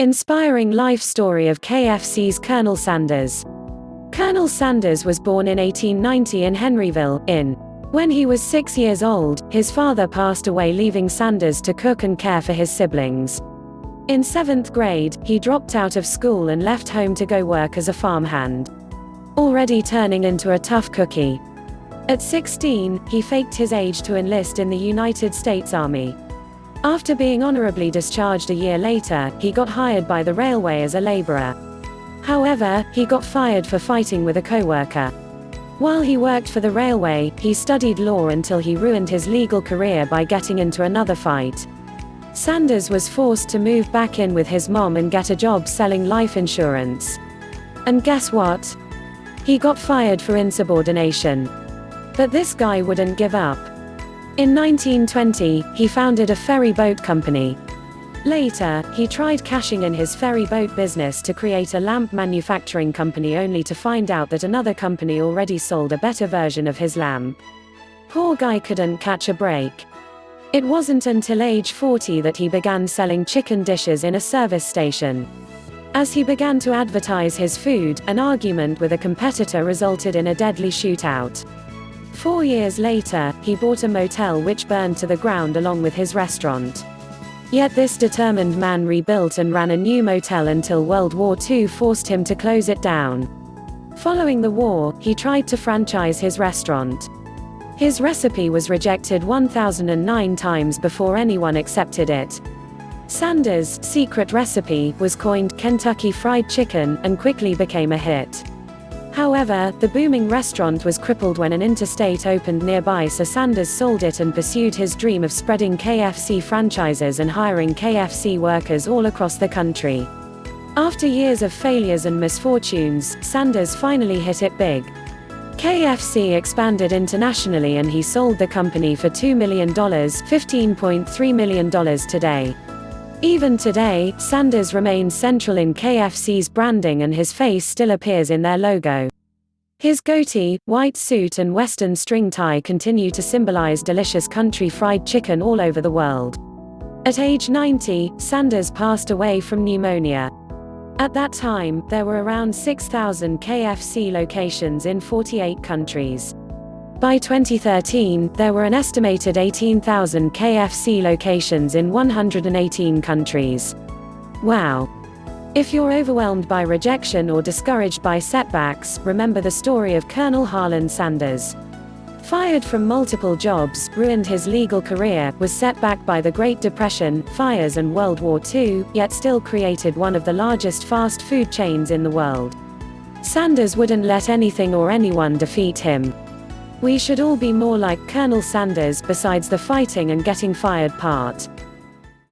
Inspiring life story of KFC's Colonel Sanders. Colonel Sanders was born in 1890 in Henryville, IN. When he was 6 years old, his father passed away, leaving Sanders to cook and care for his siblings. In 7th grade, he dropped out of school and left home to go work as a farmhand, already turning into a tough cookie. At 16, he faked his age to enlist in the United States Army. After being honorably discharged a year later, he got hired by the railway as a laborer. However, he got fired for fighting with a co-worker. While he worked for the railway, he studied law until he ruined his legal career by getting into another fight. Sanders was forced to move back in with his mom and get a job selling life insurance. And guess what? He got fired for insubordination. But this guy wouldn't give up. In 1920, he founded a ferry boat company. Later, he tried cashing in his ferry boat business to create a lamp manufacturing company, only to find out that another company already sold a better version of his lamp. Poor guy couldn't catch a break. It wasn't until age 40 that he began selling chicken dishes in a service station. As he began to advertise his food, an argument with a competitor resulted in a deadly shootout. 4 years later, he bought a motel which burned to the ground along with his restaurant. Yet this determined man rebuilt and ran a new motel until World War II forced him to close it down. Following the war, he tried to franchise his restaurant. His recipe was rejected 1,009 times before anyone accepted it. Sanders' secret recipe was coined Kentucky Fried Chicken and quickly became a hit. However, the booming restaurant was crippled when an interstate opened nearby, so Sanders sold it and pursued his dream of spreading KFC franchises and hiring KFC workers all across the country. After years of failures and misfortunes, Sanders finally hit it big. KFC expanded internationally and he sold the company for $2 million, $15.3 million today. Even today, Sanders remains central in KFC's branding and his face still appears in their logo. His goatee, white suit and western string tie continue to symbolize delicious country fried chicken all over the world. At age 90, Sanders passed away from pneumonia. At that time, there were around 6,000 KFC locations in 48 countries. By 2013, there were an estimated 18,000 KFC locations in 118 countries. Wow! If you're overwhelmed by rejection or discouraged by setbacks, remember the story of Colonel Harland Sanders. Fired from multiple jobs, ruined his legal career, was set back by the Great Depression, fires and World War II, yet still created one of the largest fast food chains in the world. Sanders wouldn't let anything or anyone defeat him. We should all be more like Colonel Sanders, besides the fighting and getting fired part.